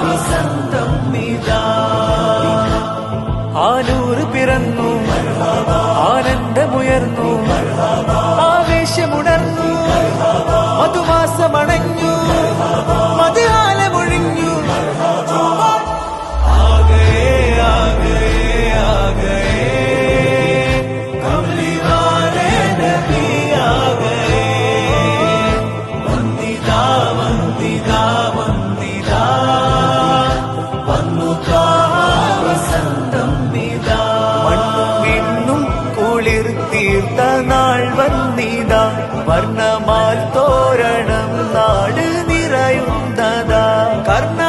വസന്തം ഇതാ. ആനൂറ് പിറന്നു, ആനന്ദമുയർന്നു, ആവേശമുണർന്നു, മധുമാസമണഞ്ഞു, മധുകാലമൊഴിഞ്ഞു. തീർത്ത നാൾ വന്നിതാ, വർണ്ണമാൽ തോരണം നാട് നിറയുന്നതാ. കർണ